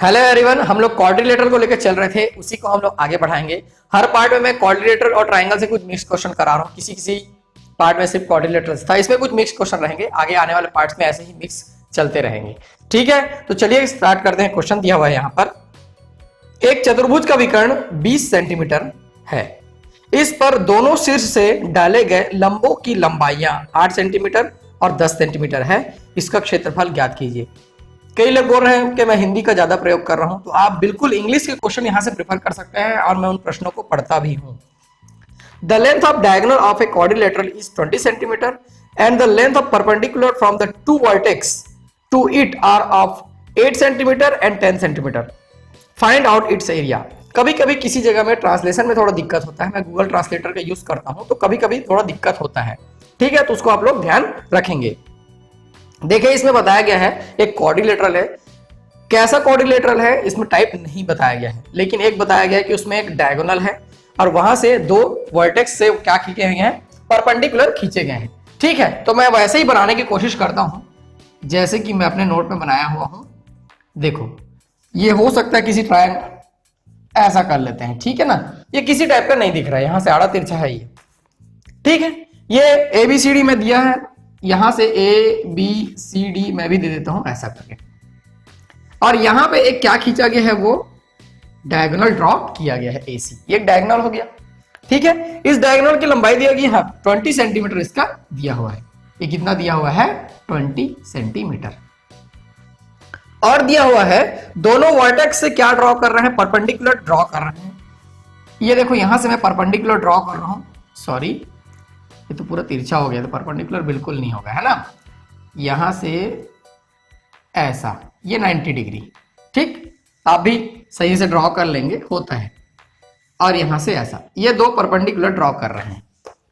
Hello everyone, हम लोग quadrilateral को लेकर चल रहे थे, उसी को हम लोग आगे बढ़ाएंगे। हर पार्ट में मैं क्वाड्रिलेटरल और ट्रायंगल से कुछ मिक्स क्वेश्चन करा रहा हूँ। किसी किसी पार्ट में सिर्फ क्वाड्रिलेटरल था, इसमें कुछ मिक्स क्वेश्चन रहेंगे। आगे आने वाले पार्ट्स में ऐसे ही मिक्स चलते रहेंगे। ठीक है, तो चलिए स्टार्ट करते हैं। क्वेश्चन दिया हुआ है यहाँ पर, एक चतुर्भुज का विकर्ण 20 सेंटीमीटर है। इस पर दोनों शीर्ष से डाले गए लंबों की लंबाइयां 8 सेंटीमीटर और 10 सेंटीमीटर है। इसका क्षेत्रफल ज्ञात कीजिए। कई लोग बोल रहे हैं कि मैं हिंदी का ज्यादा प्रयोग कर रहा हूं, तो आप बिल्कुल इंग्लिश के क्वेश्चन यहां से प्रेफर कर सकते हैं और मैं उन प्रश्नों को पढ़ता भी हूं। The length of diagonal of a quadrilateral is 20 centimetre and the length of perpendicular from the two vertex to it are of 8 centimetre and 10 centimetre. Find out its area. कभी कभी किसी जगह में ट्रांसलेशन में थोड़ा दिक्कत होता है, मैं गूगल ट्रांसलेटर का यूज करता हूं, तो कभी कभी थोड़ा दिक्कत होता है। ठीक है, तो उसको आप लोग ध्यान रखेंगे। देखिए, इसमें बताया गया है एक क्वाड्रिलेटरल है। कैसा क्वाड्रिलेटरल है इसमें टाइप नहीं बताया गया है, लेकिन एक बताया गया है कि उसमें एक डायगोनल है और वहां से दो वर्टेक्स से क्या खींचे गए हैं, परपेंडिकुलर खींचे गए हैं। ठीक है, तो मैं वैसे ही बनाने की कोशिश करता हूं जैसे कि मैं अपने नोट में बनाया हुआ हूं। देखो, ये हो सकता है किसी ट्रायंगल, ऐसा कर लेते हैं। ठीक है ना, ये किसी टाइप का नहीं दिख रहा है, यहां से आड़ा तिरछा है ये। ठीक है, ये ABCD में दिया है, यहां से ABCD मैं भी दे देता हूं ऐसा करके, और यहां पे एक क्या खींचा गया है, वो डायगोनल ड्रॉ किया गया है AC। ये एक डायगोनल हो गया। ठीक है, इस डायगोनल की लंबाई दिया गया है 20 सेंटीमीटर, इसका दिया हुआ है। ये कितना दिया हुआ है, 20 सेंटीमीटर। और दिया हुआ है दोनों वर्टेक्स से क्या ड्रॉ कर रहे हैं, परपेंडिकुलर ड्रॉ कर रहे हैं। ये देखो, यहां से मैं परपेंडिकुलर ड्रॉ कर रहा हूं। सॉरी, ये तो पूरा तिरछा हो गया, तो परपेंडिकुलर बिल्कुल नहीं होगा, है ना। यहां से ऐसा, ये 90 डिग्री। ठीक, आप भी सही से ड्रॉ कर लेंगे, होता है। और यहां से ऐसा, ये दो परपेंडिकुलर ड्रॉ कर रहे हैं।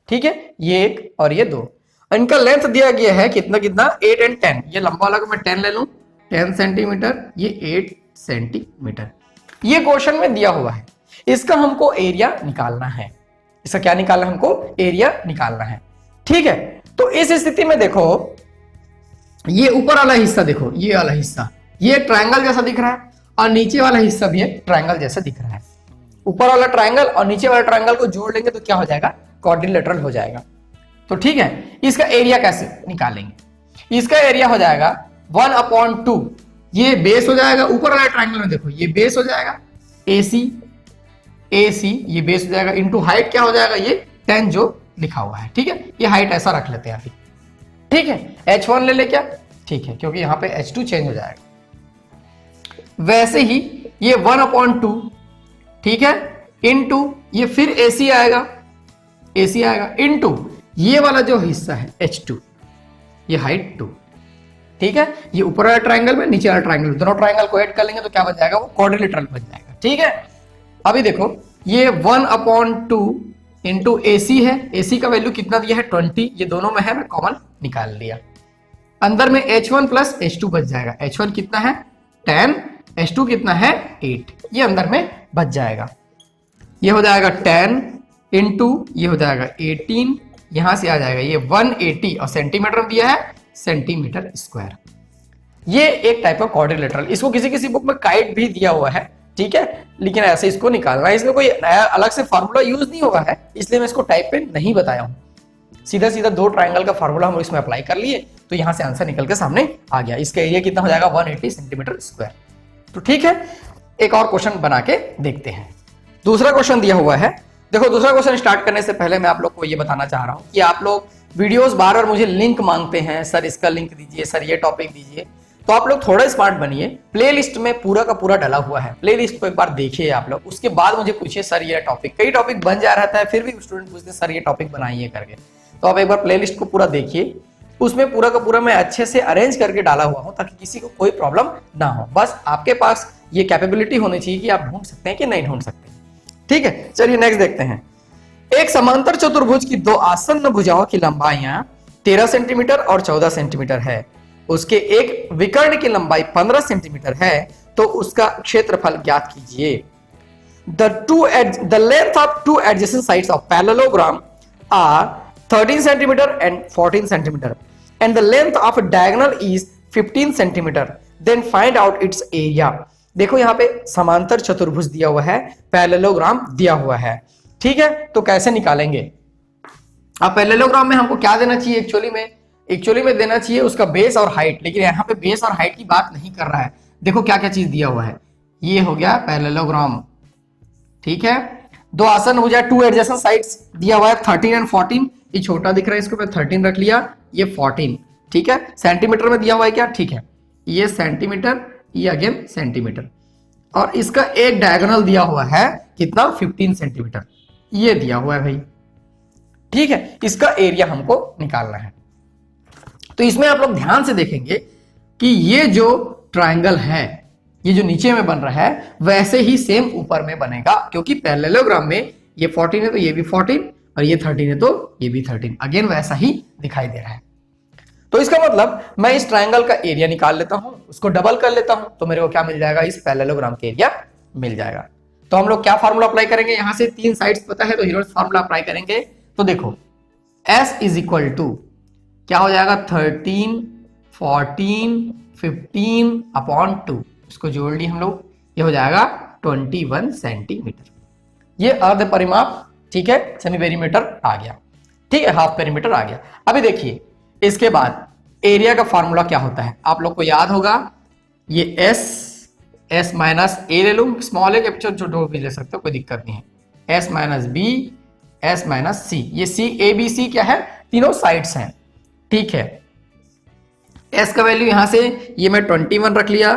ठीक है, ये एक और ये दो। इनका लेंथ दिया गया है कितना कितना, 8 एंड 10। ये लंबा वाला को मैं 10 ले लूं, 10 सेंटीमीटर, ये 8 सेंटीमीटर। ये क्वेश्चन में दिया हुआ है, इसका हमको एरिया निकालना है। इसका क्या निकालना है, हमको एरिया निकालना है। ठीक है, तो इस स्थिति में देखो, ये ऊपर वाला हिस्सा देखो, ये वाला हिस्सा ये ट्रायंगल जैसा दिख रहा है, और नीचे वाला हिस्सा भी एक ट्रायंगल जैसा दिख रहा है। ऊपर वाला ट्रायंगल और नीचे वाला ट्रायंगल को जोड़ लेंगे तो क्या हो जाएगा, क्वाड्रिलेटरल हो जाएगा। तो ठीक है, इसका एरिया कैसे निकालेंगे, इसका एरिया हो जाएगा 1/2। ये बेस हो जाएगा, ऊपर वाला ट्रायंगल में देखो ये बेस हो जाएगा, AC ये बेस हो जाएगा, इंटू हाइट क्या हो जाएगा, ये 10 जो लिखा हुआ है। ठीक है, ये हाइट ऐसा रख लेते हैं अभी। ठीक है, H1 ले ले क्या, ठीक है, क्योंकि यहां पे H2 चेंज हो जाएगा। वैसे ही ये 1/2, ठीक है, इंटू ये फिर AC आएगा, इंटू ये वाला जो हिस्सा है H2, ये हाइट 2। ठीक है, ये ऊपर वाला ट्रायंगल में, नीचे वाला ट्रायंगल, दोनों ट्रायंगल को ऐड कर लेंगे तो क्या बन जाएगा, वो क्वाड्रिलेटरल बन जाएगा। ठीक है, अभी देखो, ये 1/2 इंटू AC है, AC का वैल्यू कितना दिया है, 20। ये दोनों में है, मैं कॉमन निकाल लिया। अंदर में H1 प्लस H2 बच जाएगा। H1 कितना है, 10, H2 कितना है, 8। ये अंदर में बच जाएगा। ये हो जाएगा 10 इंटू ये हो जाएगा 18, यहां से आ जाएगा ये 180, और सेंटीमीटर दिया है सेंटीमीटर स्क्वायर। ये एक टाइप का क्वाड्रिलेटरल, इसको किसी किसी बुक में काइट भी दिया हुआ है। ठीक है, लेकिन ऐसे इसको निकालना है, इसमें कोई नया अलग से फार्मूला यूज नहीं हुआ है, इसलिए मैं इसको टाइप पे नहीं बताया हूं। सीधा सीधा दो ट्रायंगल का फार्मूला हम इसमें अप्लाई कर लिए, तो यहां से आंसर निकल के सामने आ गया। इसका एरिया कितना हो जाएगा, 180 सेंटीमीटर स्क्वायर। तो ठीक है, एक और क्वेश्चन बना के देखते हैं। दूसरा क्वेश्चन दिया हुआ है। देखो, दूसरा क्वेश्चन स्टार्ट करने से पहले मैं आप लोग को ये बताना चाह रहा हूं कि आप लोग वीडियोस बार बार मुझे लिंक मांगते हैं, सर इसका लिंक दीजिए, सर ये टॉपिक दीजिए। तो आप लोग थोड़ा स्मार्ट बनिए, प्लेलिस्ट में पूरा का पूरा डाला हुआ है, प्लेलिस्ट को एक बार देखिए आप लोग, उसके बाद मुझे पूछिए सर ये टॉपिक। कई टॉपिक बन जा रहता है, फिर भी स्टूडेंट पूछते हैं सर ये टॉपिक बनाइए करके। तो आप एक बार प्लेलिस्ट को पूरा देखिए, उसमें पूरा का पूरा मैं अच्छे से अरेंज करके डाला हुआ हूं, ताकि किसी को कोई प्रॉब्लम ना हो। बस आपके पास ये कैपेबिलिटी होनी चाहिए कि आप ढूंढ सकते हैं कि नहीं ढूंढ सकते। ठीक है, चलिए नेक्स्ट देखते हैं। एक समांतर चतुर्भुज की दो आसन्न भुजाओं की लंबाइयां 13 सेंटीमीटर और 14 सेंटीमीटर है। उसके एक विकर्ण की लंबाई 15 सेंटीमीटर है, तो उसका क्षेत्रफल ज्ञात कीजिए। The length of two adjacent sides of parallelogram are 13 centimeter and 14 centimeter, and the length of a diagonal is 15 centimeter. Then find out its area. देखो यहाँ पे समांतर चतुर्भुज दिया हुआ है, पैरेललोग्राम दिया हुआ है, ठीक है। तो कैसे निकालेंगे? अब पैरेललोग्राम में हमको क्या देना चाहिए? एक्चुअली में देना चाहिए उसका बेस और हाइट, लेकिन यहाँ पे बेस और हाइट की बात नहीं कर रहा है। देखो क्या क्या चीज दिया हुआ है, ये हो गया पैरेललोग्राम, ठीक है। दो आसन हो जाए, टू एडजेसेंट साइड्स दिया हुआ है 13 एंड 14, ये छोटा दिख रहा है इसको मैं 13 रख लिया, ये 14, ठीक है। सेंटीमीटर में दिया हुआ है क्या? ठीक है, ये सेंटीमीटर, ये अगेन सेंटीमीटर, और इसका एक डायगोनल दिया हुआ है कितना? 15 सेंटीमीटर, ये दिया हुआ है भाई, ठीक है। इसका एरिया हमको निकालना है। तो इसमें आप लोग ध्यान से देखेंगे कि ये जो ट्रायंगल है, ये जो नीचे में बन रहा है वैसे ही सेम ऊपर में बनेगा, क्योंकि पैरेललोग्राम में ये 14 है तो ये भी 14, और ये 13 है तो ये भी 13, अगेन वैसा ही दिखाई दे रहा है। तो इसका मतलब मैं इस ट्रायंगल का एरिया निकाल लेता हूं, उसको डबल कर लेता हूं, तो मेरे को क्या मिल जाएगा? इस पैरेललोग्राम का एरिया मिल जाएगा। तो हम लोग क्या फार्मूला अप्लाई करेंगे? यहां से 3 साइड्स पता है तो हीरोज फार्मूला अप्लाई करेंगे। तो देखो S इज इक्वल टू क्या हो जाएगा? 13, 14, 15 अपॉन 2, इसको जोड़ लिए हम लोग, ये हो जाएगा 21 सेंटीमीटर। ये अर्ध परिमाप, ठीक है, सेमी पेरीमीटर आ गया, ठीक है, हाफ पेरीमीटर आ गया। अभी देखिए इसके बाद एरिया का फार्मूला क्या होता है, आप लोग को याद होगा, ये एस माइनस ए ले लूं, स्मॉल है कैपिटल छोटा भी ले सकते हो, कोई दिक्कत नहीं है, S minus B, S minus C, ये सी ए बी सी क्या है? तीनों साइड्स हैं, ठीक है। एस का वैल्यू यहां से ये मैं 21 रख लिया,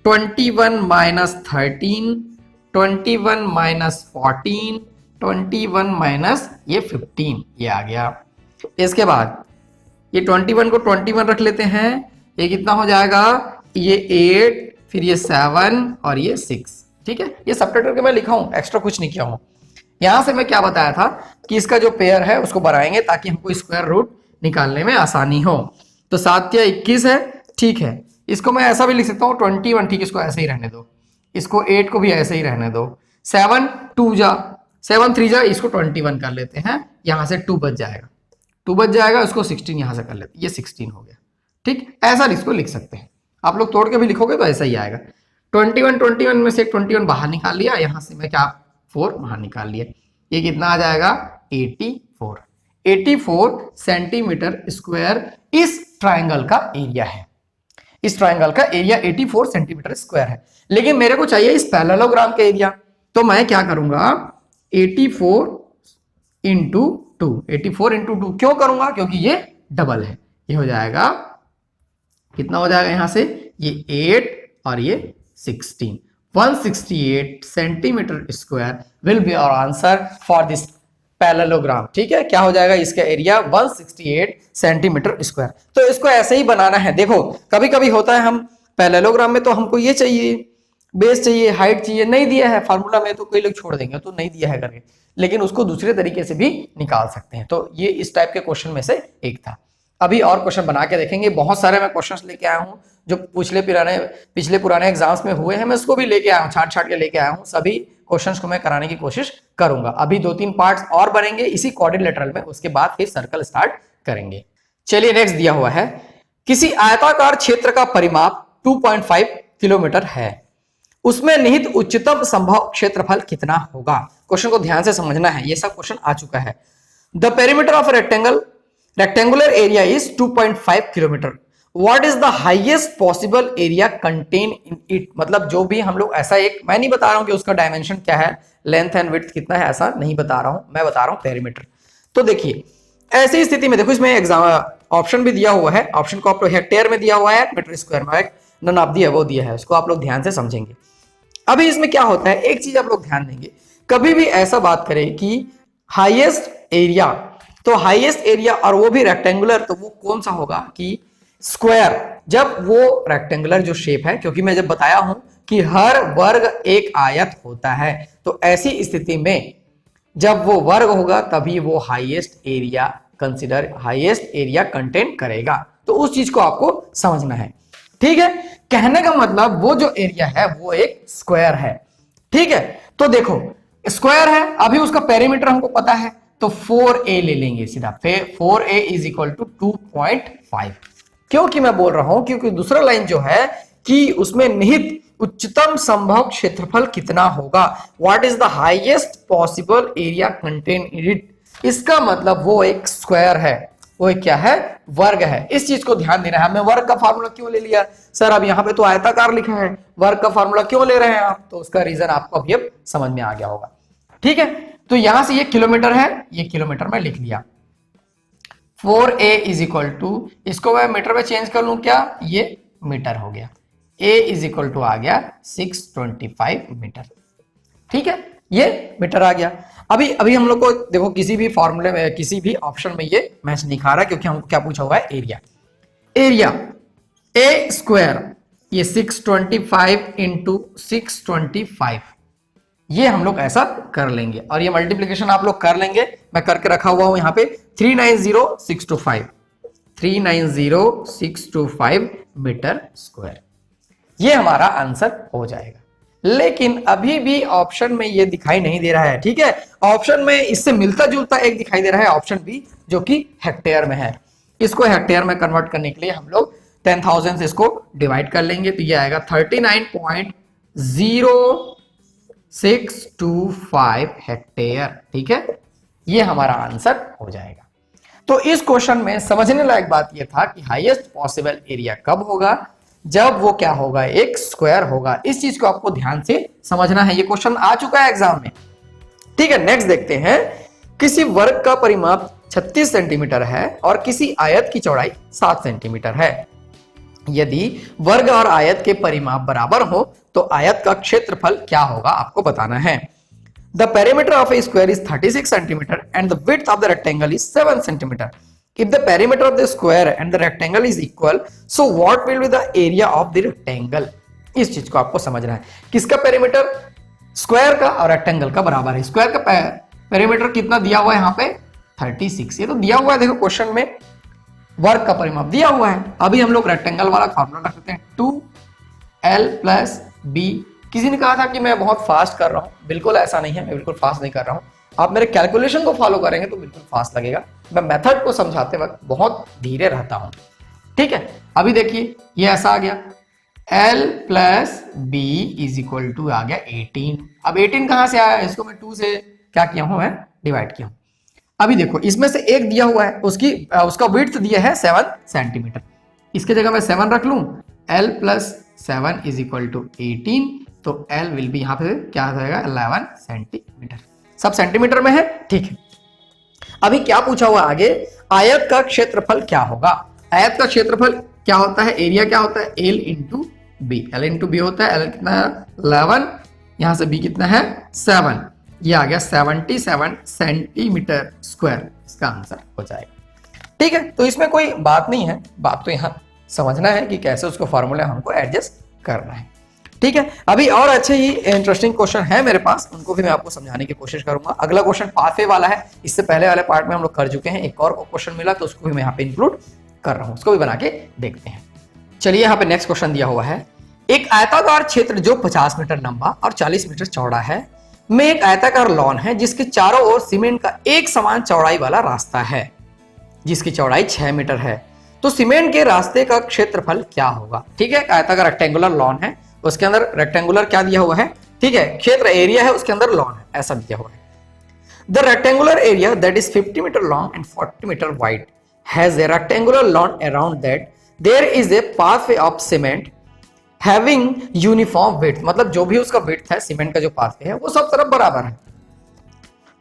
21 माइनस 13, 21 माइनस 14, 21 माइनस ये 15, ये आ गया। इसके बाद ये 21 को 21 रख लेते हैं, ये कितना हो जाएगा? ये 8, फिर ये 7 और ये 6, ठीक है। ये सबट्रैक्ट करके मैं लिखा हूं, एक्स्ट्रा कुछ नहीं किया हूं। यहां से मैं क्या बताया था कि इसका जो पेयर है उसको बढ़ाएंगे ताकि हमको स्क्वायर रूट निकालने में आसानी हो। तो 7 या 21 है, ठीक है। इसको मैं ऐसा भी लिख सकता हूँ 21, ठीक है, इसको ऐसे ही रहने दो, इसको 8 को भी ऐसे ही रहने दो, 7 2 जा 7 3 जा, इसको 21 कर लेते हैं, यहां से 2 बच जाएगा, 2 बच जाएगा, उसको 16 यहां से कर लेते हैं, ये 16 हो गया, ठीक। ऐसा इसको लिख सकते हैं, आप लोग तोड़ के भी लिखोगे तो ऐसा ही आएगा। 21 में से 21 बाहर निकाल लिया, यहां से मैं क्या 4 बाहर निकाल लिया, ये कितना आ जाएगा? 84 सेंटीमीटर स्क्वायर इस ट्राइंगल का एरिया है। इस ट्राइंगल का एरिया 84 सेंटीमीटर स्क्वायर है, लेकिन मेरे को चाहिए इस पैरेललोग्राम का एरिया। तो मैं क्या करूंगा? 84 इंटू 2, 84 इंटू 2 क्यों करूंगा? क्योंकि ये डबल है, ये हो जाएगा कितना हो जाएगा यहां से? ये 8 और ये 16, 168 centimetre square will be our answer for this parallelogram, ठीक है। क्या हो जाएगा इसका एरिया? 168 centimetre square. तो इसको ऐसे ही बनाना है। देखो कभी कभी होता है हम पैरेललोग्राम में तो हमको ये चाहिए, बेस चाहिए, हाइट चाहिए, नहीं दिया है फार्मूला में तो कोई लोग छोड़ देंगे तो नहीं दिया है करके, लेकिन उसको दूसरे तरीके से भी निकाल सकते हैं। तो ये इस टाइप के क्वेश्चन में से एक था। अभी और क्वेश्चन बना के देखेंगे, बहुत सारे मैं क्वेश्चंस लेके आया हूँ जो पिछले पुराने एग्जाम्स में हुए हैं, मैं उसको भी लेके आया हूँ, छाट के लेके आया हूँ। सभी क्वेश्चंस को मैं कराने की कोशिश करूंगा। अभी 2-3 पार्ट्स और बनेंगे इसी क्वाड्रिलेटरल में, उसके बाद फिर सर्कल स्टार्ट करेंगे। चलिए नेक्स्ट दिया हुआ है, किसी आयताकार क्षेत्र का परिमाप 2.5 किलोमीटर है, उसमें निहित उच्चतम संभव क्षेत्रफल कितना होगा? क्वेश्चन को ध्यान से समझना है, ये सब क्वेश्चन आ चुका है। The perimeter of rectangular area is 2.5 kilometre, what is the highest possible area contain in it? मतलब जो भी हम लोग ऐसा एक, मैं नहीं बता रहा हूं कि उसका डायमेंशन क्या है, लेंथ एंड विड्थ कितना है, ऐसा नहीं बता रहा हूं, मैं बता रहा हूं पेरीमीटर। तो देखिए ऐसी स्थिति में देखो, इसमें एग्जाम ऑप्शन भी दिया हुआ है, ऑप्शन को आप लोग हेक्टेयर में दिया हुआ है, मीटर स्क्वायर में, नन ऑफ दी अबव दिया है, उसको आप लोग ध्यान से समझेंगे। अभी इसमें क्या होता है, एक चीज आप लोग ध्यान देंगे, कभी भी ऐसा बात करें कि हाईएस्ट एरिया, तो हाईएस्ट एरिया और वो भी रेक्टेंगुलर, तो वो कौन सा होगा कि स्क्वायर, जब वो रेक्टेंगुलर जो शेप है, क्योंकि मैं जब बताया हूं कि हर वर्ग एक आयत होता है, तो ऐसी स्थिति में जब वो वर्ग होगा तभी वो हाईएस्ट एरिया कंटेन करेगा। तो उस चीज को आपको समझना है, ठीक है। कहने का मतलब वो जो एरिया है वो एक स्क्वायर है, ठीक है। तो देखो स्क्वायर है, अभी उसका पेरीमीटर हमको पता है, तो 4a ले लेंगे सीधा, 4a इज इक्वल टू 2.5। क्योंकि मैं बोल रहा हूं क्योंकि दूसरा लाइन जो है कि उसमें निहित उच्चतम संभव क्षेत्रफल कितना होगा, what is the highest possible area contain in it. इसका मतलब वो एक स्क्वायर है, वो एक क्या है, वर्ग है। इस चीज को ध्यान देना है। हमने वर्ग का फार्मूला क्यों ले लिया सर, अब यहाँ पे तो आयताकार लिखा है, वर्ग का फार्मूला क्यों ले रहे हैं आप, तो उसका रीजन आपको अभी अब समझ में आ गया होगा। ठीक है, तो यहां से ये किलोमीटर है, ये किलोमीटर में लिख लिया। 4a इज इक्वल टू, इसको मैं मीटर में चेंज कर लूं क्या, ये मीटर हो गया। a इज इक्वल टू आ गया 625 मीटर। ठीक है, ये मीटर आ गया। अभी हम लोग को देखो किसी भी फॉर्मूले में, किसी भी ऑप्शन में ये मैच नहीं खा रहा, क्योंकि हमको क्या पूछा हुआ है, एरिया। एरिया ए स्क्वायर, ये 625 इंटू 625, ये हम लोग ऐसा कर लेंगे, और ये मल्टीप्लीकेशन आप लोग कर लेंगे। मैं करके रखा हुआ हूं यहाँ पे 390625, 390625 मीटर स्क्वायर, ये हमारा आंसर हो जाएगा। लेकिन अभी भी ऑप्शन में ये दिखाई नहीं दे रहा है। ठीक है, ऑप्शन में इससे मिलता जुलता एक दिखाई दे रहा है, ऑप्शन बी, जो कि हेक्टेयर में है। इसको हेक्टेयर में कन्वर्ट करने के लिए हम लोग 10,000 से इसको डिवाइड कर लेंगे, तो ये आएगा 39.0625 हेक्टेयर। ठीक है, ये हमारा आंसर हो जाएगा। तो इस क्वेश्चन में समझने लायक बात यह था कि हाईएस्ट पॉसिबल एरिया कब होगा, जब वो क्या होगा, एक स्क्वायर होगा। इस चीज को आपको ध्यान से समझना है, ये क्वेश्चन आ चुका है एग्जाम में। ठीक है, नेक्स्ट देखते हैं। किसी वर्ग का परिमाप 36 सेंटीमीटर है और किसी आयत की चौड़ाई 7 सेंटीमीटर है। यदि वर्ग और आयत के परिमाप बराबर हो तो आयत का क्षेत्रफल क्या होगा, आपको बताना है। The perimeter of a square is 36 centimeter and the width of the rectangle is 7 centimeter. If the perimeter of the square and the rectangle is equal, so what will be the area of the rectangle? इस चीज को आपको समझना है। किसका perimeter, square का और rectangle का बराबर है। स्क्वायर का पेरीमीटर कितना दिया हुआ है यहाँ पे 36, ये तो दिया हुआ है, देखो क्वेश्चन में वर्ग का परिमाप दिया हुआ है। अभी हम लोग रेक्टेंगल वाला फॉर्मूला रख देते हैं, 2l + b। किसी ने कहा था कि मैं बहुत फास्ट कर रहा हूं, बिल्कुल ऐसा नहीं है, मैं बिल्कुल फास्ट नहीं कर रहा हूं। आप मेरे कैलकुलेशन को फॉलो करेंगे तो बिल्कुल फास्ट लगेगा। मैं मेथड को समझाते वक्त बहुत धीरे रहता हूं। ठीक है, अभी देखिए ये ऐसा आ गया, l + b = आ गया 18। अब 18 कहां से आया, इसको मैं 2 से क्या किया हूं, मैं डिवाइड किया हूं। अभी देखो इसमें से एक दिया हुआ है, उसका विड्थ दिया है 7 सेंटीमीटर। इसके जगह मैं 7 रख लूं, l + 7 = 18, तो L विल भी यहां पे क्या आ जाएगा 11 सेंटीमीटर। सब सेंटीमीटर में है। ठीक है, अभी क्या पूछा हुआ आगे, आयत का क्षेत्रफल क्या होगा। आयत का क्षेत्रफल क्या होता है, एरिया क्या होता है, L × B। L × B होता है, L कितना है 11, यहां से B कितना है 7, ये आ गया 77 सेंटीमीटर स्क्वायर, इसका आंसर हो जाएगा। ठीक है, तो इसमें कोई बात नहीं है, बात तो यहां समझना है कि कैसे उसको फॉर्मूला हमको एडजस्ट करना है। ठीक है, अभी और अच्छे ही इंटरेस्टिंग क्वेश्चन है मेरे पास, उनको भी मैं आपको समझाने की कोशिश करूंगा। अगला क्वेश्चन पाथवे वाला है, इससे पहले वाले पार्ट में हम लोग कर चुके हैं। एक और क्वेश्चन मिला तो उसको भी मैं यहाँ पे इंक्लूड कर रहा हूँ, उसको भी बना के देखते हैं। चलिए, यहाँ पे नेक्स्ट क्वेश्चन दिया हुआ है, एक आयताकार क्षेत्र जो 50 मीटर लंबा और 40 मीटर चौड़ा है में एक आयताकार लॉन है जिसके चारों ओर सीमेंट का एक समान चौड़ाई वाला रास्ता है, जिसकी चौड़ाई 6 मीटर है। तो सीमेंट के रास्ते का क्षेत्रफल क्या होगा। ठीक है, आयताकार रेक्टेंगुलर लॉन है, उसके अंदर रेक्टेंगुलर क्या दिया हुआ है, ठीक है, क्षेत्र एरिया है, उसके अंदर लॉन है, ऐसा दिया हुआ है। The rectangular area that is 50 metre long and 40 metre wide has a rectangular lawn around that there is a pathway of cement having uniform width. मतलब जो भी उसका विड्थ है, सीमेंट का जो पाथवे है, वो सब तरफ बराबर है।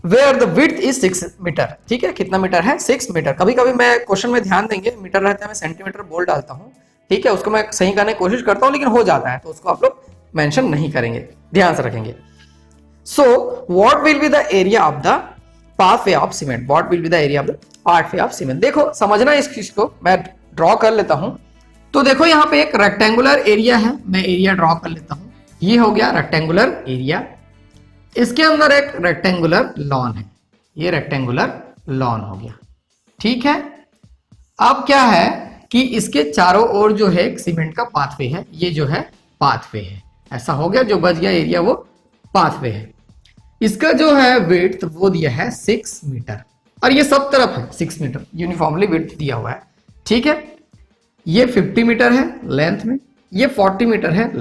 Where the width is 6 metre. ठीक है, कितना मीटर है 6 मीटर। कभी कभी मैं क्वेश्चन में ध्यान देंगे मीटर रहता है, मैं सेंटीमीटर बोल डालता हूं। ठीक है, उसको मैं सही करने की कोशिश करता हूं, लेकिन हो जाता है, तो उसको आप लोग मेंशन नहीं करेंगे, ध्यान से रखेंगे। So what will be the area of the pathway of cement, what will be the area of the pathway of cement. देखो समझना इस चीज को, मैं ड्रॉ कर लेता हूं। तो देखो यहाँ पे एक रेक्टेंगुलर एरिया है, मैं एरिया ड्रॉ कर लेता हूं। ये हो गया रेक्टेंगुलर एरिया, इसके अंदर एक रेक्टेंगुलर लॉन है, ये रेक्टेंगुलर लॉन हो गया। ठीक है, अब क्या है कि इसके चारों ओर जो है सीमेंट का पाथवे है, ये जो है पाथवे है, ऐसा हो गया, जो बच गया एरिया वो पाथवे है। इसका जो है विड्थ वो दिया है 6 मीटर और ये सब तरफ है 6 मीटर, यूनिफॉर्मली विड्थ दिया हुआ है। ठीक है, ये 50 मीटर है लेंथ में, ये 40 मीटर है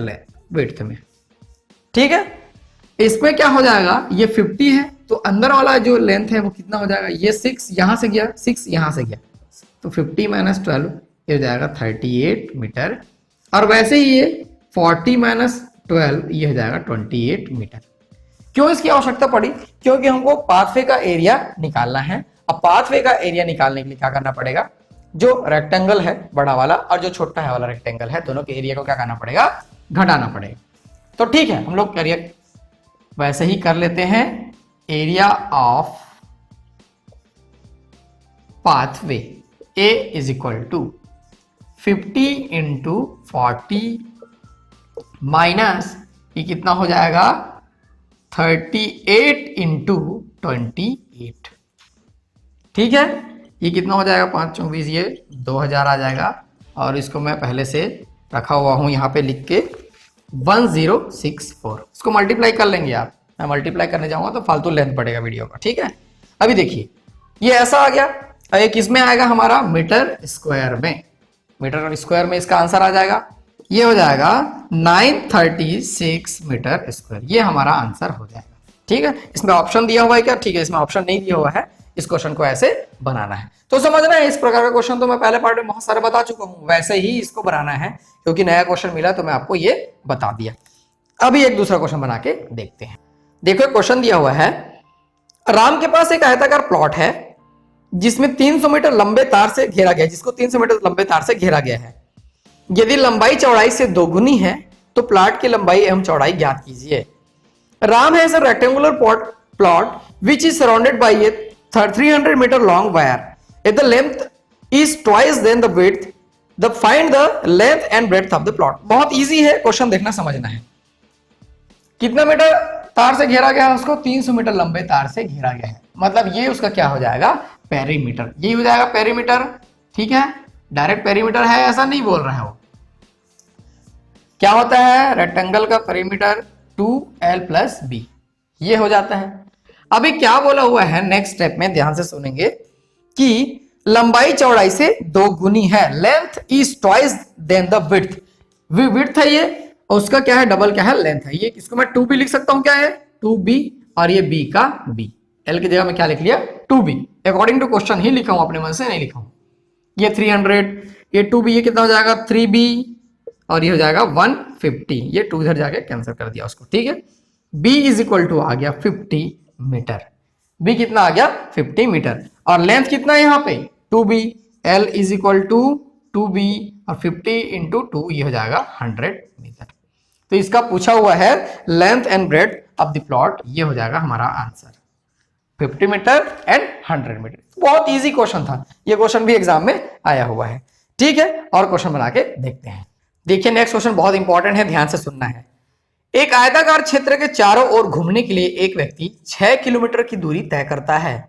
विड्थ में। ठीक है, इसमें क्या हो जाएगा, ये 50 है तो अंदर वाला जो लेंथ है वो कितना हो जाएगा, ये 6 यहां से गया, 6 यहां से गया, तो 50 माइनस 12 ये हो जाएगा 38 मीटर। और वैसे ही ये 40 माइनस 12 ये हो जाएगा 28 मीटर। क्यों इसकी आवश्यकता पड़ी, क्योंकि हमको पाथवे का एरिया निकालना है। अब पाथवे का एरिया निकालने के लिए क्या करना पड़ेगा, जो रेक्टेंगल है बड़ा वाला और जो छोटा है वाला रेक्टेंगल है, दोनों के एरिया को क्या करना पड़ेगा, घटाना पड़ेगा। तो ठीक है, हम लोग एरिया वैसे ही कर लेते हैं, area of pathway a is equal to 50 into 40 minus ये कितना हो जाएगा 38 इंटू 28। ठीक है, ये कितना हो जाएगा 5 24 ये 2000 आ जाएगा। और इसको मैं पहले से रखा हुआ हूं यहां पे लिख के 1064। इसको मल्टीप्लाई कर लेंगे आप, मैं मल्टीप्लाई करने जाऊंगा तो फालतू लेंथ बढ़ेगा वीडियो का। ठीक है, अभी देखिए ये ऐसा आ गया, ये किस में आएगा हमारा मीटर स्क्वायर में, मीटर स्क्वायर में इसका आंसर आ जाएगा, ये हो जाएगा 936 मीटर स्क्वायर, ये हमारा आंसर हो जाएगा। ठीक है, इसमें ऑप्शन दिया हुआ है क्या, ठीक है इसमें ऑप्शन नहीं दिया हुआ है, इस क्वेश्चन को ऐसे बनाना है। तो समझना है, इस प्रकार का क्वेश्चन तो मैं पहले पार्ट में बहुत सारे बता चुका हूं, वैसे ही इसको बनाना है, क्योंकि नया क्वेश्चन मिला तो मैं आपको ये बता दिया। अभी एक दूसरा क्वेश्चन बना के देखते हैं। देखो क्वेश्चन दिया हुआ है, राम के पास एक आयताकार प्लॉट है जिसमें 300 मीटर लंबे तार से घेरा गया, जिसको 300 मीटर लंबे तार से घेरा गया है। यदि लंबाई चौड़ाई से दोगुनी है तो प्लॉट की लंबाई एवं चौड़ाई ज्ञात कीजिए। Ram has a rectangular plot which is surrounded by a 300 meter long wire. If the length is twice than the width, the find the length and breadth of the plot. बहुत इजी है, question देखना समझना है। कितना metre तार से घेरा गया है, उसको 300 मीटर लंबे तार से घेरा गया है, मतलब ये उसका क्या हो जाएगा, पेरीमीटर, ये हो जाएगा पेरीमीटर। ठीक है, डायरेक्ट पेरीमीटर है ऐसा नहीं बोल रहा है वो, क्या होता है रेक्टेंगल का पेरीमीटर 2l + b, ये हो जाता है। अभी क्या बोला हुआ है नेक्स्ट स्टेप में, ध्यान से सुनेंगे, कि लंबाई चौड़ाई से दोगुनी है, length is twice than the width, width है ये, उसका क्या है डबल क्या है लेंथ है, ये इसको मैं 2b लिख सकता हूं, क्या है 2b, और ये b का b, l की जगह में क्या लिख लिया 2b, अकॉर्डिंग टू क्वेश्चन ही लिखा हूं, अपने मन से नहीं लिखा हूं। ये 300, ये 2b, ये कितना हो जाएगा 3b, और ये हो जाएगा 150, ये 2 इधर जाके कैंसिल कर दिया उसको। ठीक है, b इज इक्वल टू आ गया 50 मीटर, b कितना आ गया 50 मीटर, और लेंथ कितना है यहाँ पे 2b, l is equal to 2b, और 50 इंटू 2 ये हो जाएगा 100 मीटर। तो इसका पूछा हुआ है length and breadth of the plot, ये हो जाएगा हमारा आंसर 50 मीटर एंड 100 मीटर। बहुत इजी क्वेश्चन था, ये क्वेश्चन भी एग्जाम में आया हुआ है। ठीक है, और क्वेश्चन बना के देखते हैं। देखिए नेक्स्ट क्वेश्चन बहुत इंपॉर्टेंट है, ध्यान से सुनना है। एक आयताकार क्षेत्र के चारों ओर घूमने के लिए एक व्यक्ति 6 किलोमीटर की दूरी तय करता है।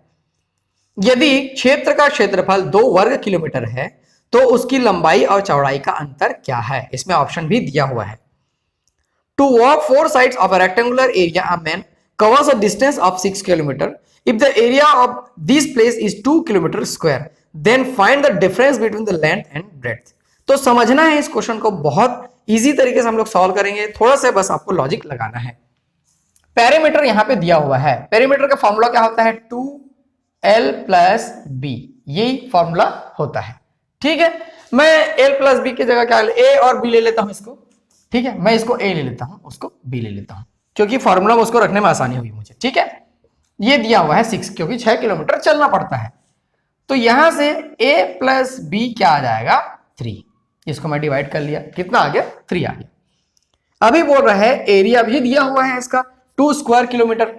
यदि क्षेत्र का क्षेत्रफल 2 वर्ग किलोमीटर है तो उसकी लंबाई और चौड़ाई का अंतर क्या है, इसमें ऑप्शन भी दिया हुआ है। To walk 4 sides of a rectangular area a man covers a distance of 6 kilometer. If the area of this place is 2 kilometer square, then find the difference between the length and breadth. तो समझना है इस question को, बहुत easy तरीके से हम लोग सॉल्व करेंगे, थोड़ा सा बस आपको लॉजिक लगाना है। पेरीमीटर यहां पे दिया हुआ है, पेरीमीटर का फॉर्मूला क्या होता है 2l + b, यही फॉर्मूला होता है। ठीक है, मैं l + b की जगह क्या a और b ले लेता हूं इसको। ठीक है, मैं इसको a ले लेता हूं, उसको b ले लेता हूं, क्योंकि फॉर्मूला उसको रखने में आसानी होगी मुझे। ठीक है, ये दिया हुआ है 6, क्योंकि 6 किलोमीटर चलना पड़ता है, तो यहां से a + b क्या आ जाएगा 3, इसको मैं डिवाइड कर लिया, कितना आ गया 3 आ गया। अभी बोल रहा है एरिया भी दिया हुआ है इसका 2 स्क्वायर किलोमीटर,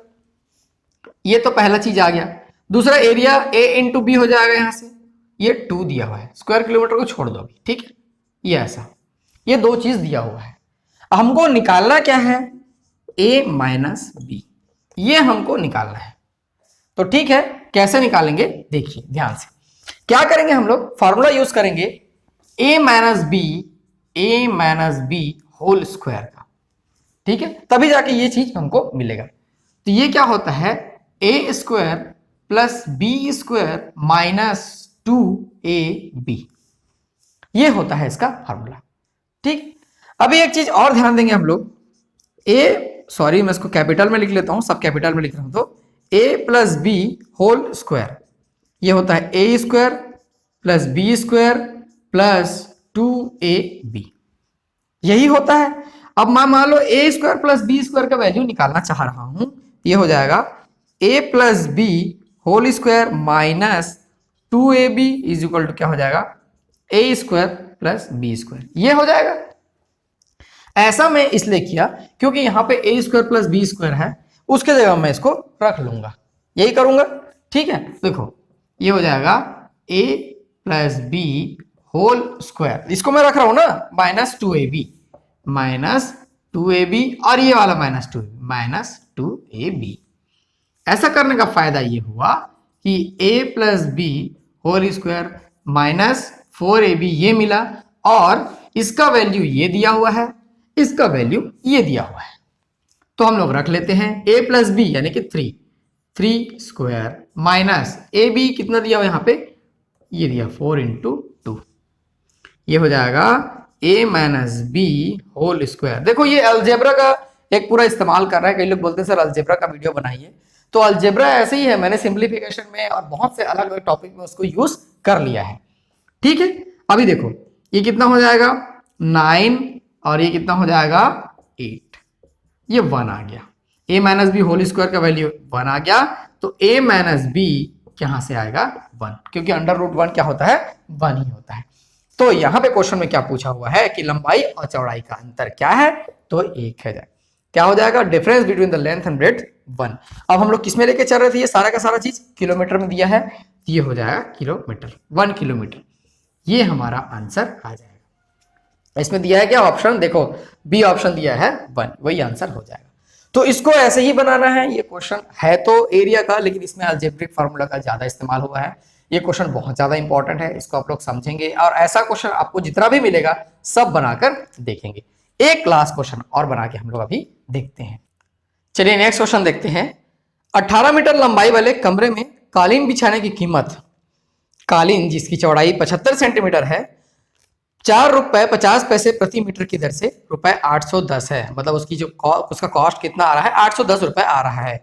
ये तो पहला चीज आ गया। दूसरा एरिया a × b हो जाएगा, यहां से ये 2 दिया हुआ है, स्क्वायर किलोमीटर को छोड़ दो अभी। ठीक है, ये ऐसा, ये 2 चीज दिया हुआ है। हमको निकालना क्या है a - b, ये हमको निकालना है। तो ठीक है, कैसे निकालेंगे देखिए ध्यान से, क्या करेंगे हम लोग फॉर्मूला यूज करेंगे a - b होल स्क्वायर का। ठीक है, तभी जाके ये चीज हमको मिलेगा। तो ये क्या होता है a² + b² - 2ab, ये होता है इसका फॉर्मूला। ठीक, अभी एक चीज और ध्यान देंगे हम लोग, सॉरी मैं इसको कैपिटल में लिख लेता हूं, सब कैपिटल में लिख रहा हूं, तो A plus B whole square ये होता है A square plus B square plus 2ab, यही होता है। अब मैं मान लो A square plus B square का वैल्यू निकालना चाह रहा हूं, ये हो जाएगा A plus B whole square minus 2ab is equal to क्या हो जाएगा, A square plus B square, ये हो जाएगा। ऐसा मैं इसलिए किया क्योंकि यहां पे ए स्क्वायर प्लस बी स्क्वायर है, उसके जगह मैं इसको रख लूंगा, यही करूंगा। ठीक है, देखो ये हो जाएगा A plus B whole square, इसको मैं रख रहा हूं ना माइनस 2ab, माइनस 2ab और ये वाला माइनस 2ab, माइनस 2ab। ऐसा करने का फायदा ये हुआ कि a plus B whole square minus 4ab ये मिला, और इसका वैल्यू ये दिया हुआ है, इसका वैल्यू ये दिया हुआ है, तो हम लोग रख लेते हैं a प्लस बी यानी कि 3 स्क्वायर माइनस ए बी कितना दिया हुआ यहाँ पे, ये दिया 4 इंटू 2, ये हो जाएगा a minus B whole square. देखो ये अलजेब्रा का एक पूरा इस्तेमाल कर रहा है, कई लोग बोलते हैं सर अलजेब्रा का वीडियो बनाइए, तो अलजेब्रा ऐसे ही है, मैंने सिंप्लीफिकेशन में और बहुत से अलग अलग टॉपिक में उसको यूज कर लिया है। ठीक है, अभी देखो ये कितना हो जाएगा 9 और ये कितना हो जाएगा 8, ये 1 आ गया, a minus B whole square का वैल्यू 1 आ गया, तो a माइनस बी यहां से आएगा 1, क्योंकि अंडर रूट 1 क्या होता है, 1 ही होता है। तो यहां पे क्वेश्चन में क्या पूछा हुआ है कि लंबाई और चौड़ाई का अंतर क्या है, तो 1 है, क्या हो जाएगा, difference between the length and breadth 1। अब हम लोग किस में लेके चल रहे थे, ये सारा का सारा चीज किलोमीटर में दिया है, ये हो जाएगा किलोमीटर, 1 किलोमीटर, ये हमारा आंसर आ जाएगा। इसमें दिया है क्या ऑप्शन, देखो बी ऑप्शन दिया है 1, वही आंसर हो जाएगा। तो इसको ऐसे ही बनाना है, ये क्वेश्चन है तो एरिया का, लेकिन इसमें अलजेब्रिक फार्मूला का ज्यादा इस्तेमाल हुआ है, ये क्वेश्चन बहुत ज्यादा इंपॉर्टेंट है, इसको आप लोग समझेंगे, और ऐसा क्वेश्चन आपको जितना भी मिलेगा सब बनाकर देखेंगे। एक क्लास क्वेश्चन और बना के हम लोग अभी देखते हैं। चलिए नेक्स्ट क्वेश्चन देखते हैं। 18 मीटर लंबाई वाले कमरे में कालीन बिछाने की कीमत, कालीन जिसकी चौड़ाई 75 सेंटीमीटर है, 4 रुपए 50 पैसे प्रति मीटर की दर से रुपए 810 है, मतलब उसकी जो उसका कॉस्ट कितना आ रहा है, 810 रुपए आ रहा है।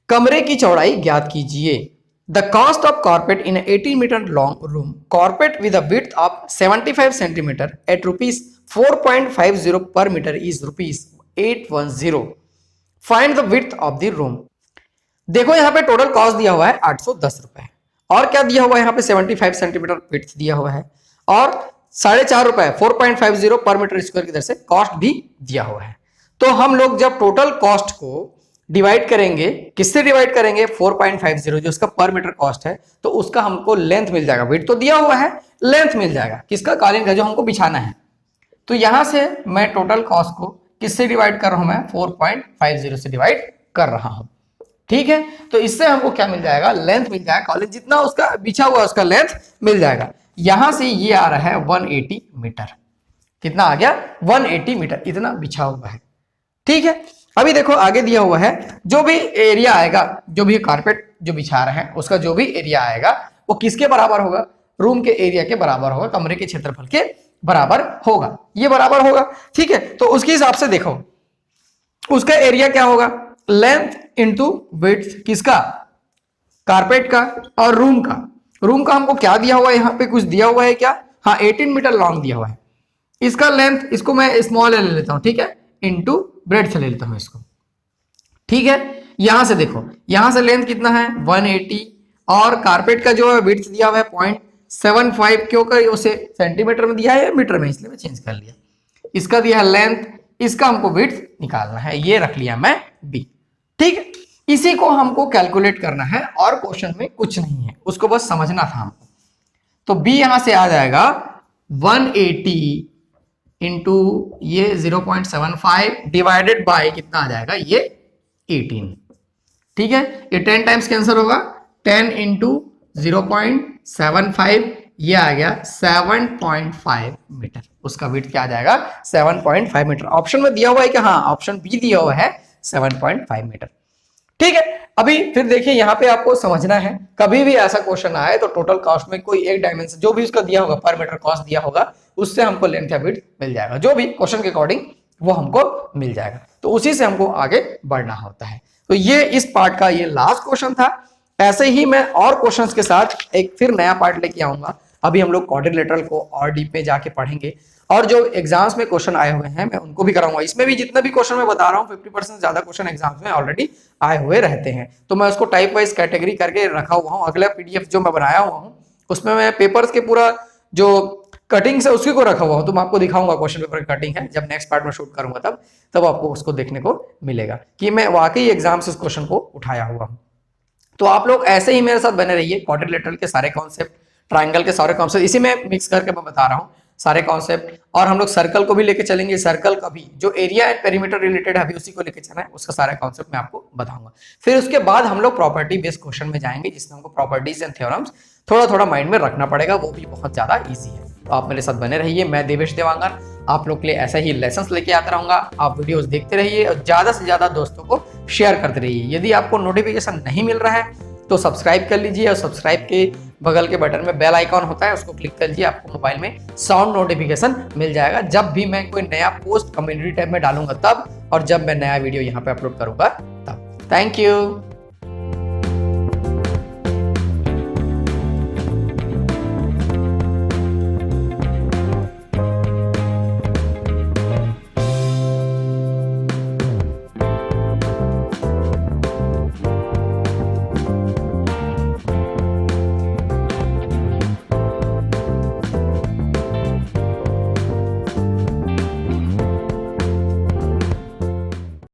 कमरे की चौड़ाई ज्ञात कीजिए। The cost of carpet in 18 metre long room, carpet with a width of 75 centimetre at rupees 4.50 per metre is rupees 810। Find the width of the room. देखो यहाँ पे टोटल कॉस्ट दिया हुआ है 810 रुपए, और क्या दिया हुआ है यहाँ पे 75 सेंटीमीटर विड्थ दिया हुआ है, और 4.5 रुपए 4.50 पर मीटर स्क्वायर की दर से कॉस्ट भी दिया हुआ है। तो हम लोग जब टोटल कॉस्ट को डिवाइड करेंगे, किससे डिवाइड करेंगे, 4.50 जो उसका पर मीटर कॉस्ट है, तो उसका हमको लेंथ मिल जाएगा, विड्थ तो दिया हुआ है, लेंथ मिल जाएगा किसका, कालीन का जो हमको बिछाना है। तो यहां से मैं टोटल कॉस्ट को किससे डिवाइड कर रहा हूं, मैं 4.50 से डिवाइड कर रहा हूं। ठीक है, तो इससे हमको क्या मिल जाएगा, लेंथ मिल जाएगा, कालीन जितना उसका बिछा हुआ उसका लेंथ मिल जाएगा। यहां से ये आ रहा है 180 मीटर, कितना आ गया 180 मीटर, इतना बिछा हुआ है। ठीक है, अभी देखो आगे दिया हुआ है, जो भी एरिया आएगा, जो भी कारपेट जो बिछा रहे हैं उसका जो भी एरिया आएगा वो किसके बराबर होगा, रूम के एरिया के बराबर होगा, कमरे के क्षेत्रफल के बराबर होगा, ये बराबर होगा। ठीक है, तो उसके हिसाब से देखो उसका एरिया क्या होगा, लेंथ इंटू विड्थ किसका, कारपेट का, और रूम का। रूम का हमको क्या दिया हुआ है, यहाँ पे कुछ दिया हुआ है क्या, हाँ 18 मीटर लॉन्ग दिया हुआ है। इसका लेंथ, इसको मैं स्मॉल ले लेता हूं, ठीक है, इंटू ब्रेड्थ ले लेता हूं इसको। ठीक है, यहां से देखो, यहां से लेंथ कितना है 180, और कारपेट का जो है विड्थ दिया हुआ है 0.75, क्योंकि उसे सेंटीमीटर में दिया है या मीटर में, इसलिए मैं चेंज कर लिया। इसका दिया है लेंथ, इसका हमको विड्थ निकालना है, ये रख लिया मैं बी। ठीक है, इसी को हमको कैलकुलेट करना है, और क्वेश्चन में कुछ नहीं है, उसको बस समझना था हमको। तो बी यहां से आ जाएगा 180 इंटू ये 0.75 डिवाइडेड बाय कितना आ जाएगा, ये 18। ठीक है, ये 10 टाइम्स कैंसिल होगा, 10 इंटू 0.75 ये आ गया 7.5 मीटर, उसका विड्थ क्या आ जाएगा 7.5 मीटर। ऑप्शन में दिया हुआ है कि हाँ, ऑप्शन बी दिया हुआ है 7.5 मीटर। ठीक है, अभी फिर देखिए यहाँ पे आपको समझना है, कभी भी ऐसा क्वेश्चन आए तो टोटल कॉस्ट में कोई एक डायमेंशन जो भी उसका दिया होगा, पर मीटर कॉस्ट दिया होगा, उससे हमको लेंथ या विड्थ मिल जाएगा, जो भी क्वेश्चन के अकॉर्डिंग वो हमको मिल जाएगा। तो उसी से हमको आगे बढ़ना होता है। तो ये इस पार्ट का ये लास्ट क्वेश्चन था। ऐसे ही मैं और क्वेश्चंस के साथ एक फिर नया पार्ट लेके आऊंगा। अभी हम लोग क्वाड्रिलेटरल को और डीप में जाके पढ़ेंगे, और जो एग्जाम्स में क्वेश्चन आए हुए हैं मैं उनको भी कराऊंगा। इसमें भी जितने भी क्वेश्चन मैं बता रहा हूँ 50% ज्यादा क्वेश्चन एग्जाम्स में ऑलरेडी आए हुए रहते हैं। तो मैं उसको टाइप वाइज कैटेगरी करके रखा हुआ हूँ। अगला पीडीएफ जो मैं बनाया हुआ हूँ उसमें मैं पेपर्स के पूरा जो कटिंग्स है उसकी को रखा हुआ हूँ। तो मैं आपको दिखाऊंगा क्वेश्चन पेपर की कटिंग है, जब नेक्स्ट पार्ट में शूट करूंगा तब आपको उसको देखने को मिलेगा कि मैं वाकई एग्जाम से उस क्वेश्चन को उठाया हुआ हूँ। तो आप लोग ऐसे ही मेरे साथ बने रहिए। क्वाड्रिलेटरल के सारे कॉन्सेप्ट, ट्राइंगल के सारे कॉन्सेप्ट इसी में मिक्स करके मैं बता रहा हूँ सारे कॉन्सेप्ट। और हम लोग सर्कल को भी लेके चलेंगे। सर्कल का भी जो एरिया एंड पेरीमीटर रिलेटेड है अभी उसी को लेके चलना है, उसका सारा कॉन्सेप्ट मैं आपको बताऊंगा। फिर उसके बाद हम लोग प्रॉपर्टी बेस्ड क्वेश्चन में जाएंगे, जिसमें हमको प्रॉपर्टीज एंड थ्योरम्स थोड़ा थोड़ा माइंड में रखना पड़ेगा, वो भी बहुत ज्यादा ईजी है। तो आप मेरे साथ बने रहिए। मैं देवेश देवांगन आप लोग के लिए ऐसा ही लेसन्स लेके आता रहूंगा। आप वीडियोस देखते रहिए और ज्यादा से ज्यादा दोस्तों को शेयर करते रहिए। यदि आपको नोटिफिकेशन नहीं मिल रहा है तो सब्सक्राइब कर लीजिए, और सब्सक्राइब के बगल के बटन में बेल आइकॉन होता है उसको क्लिक कर लीजिए। आपको मोबाइल में साउंड नोटिफिकेशन मिल जाएगा जब भी मैं कोई नया पोस्ट कम्युनिटी टैब में डालूंगा तब, और जब मैं नया वीडियो यहाँ पे अपलोड करूंगा तब। Thank you.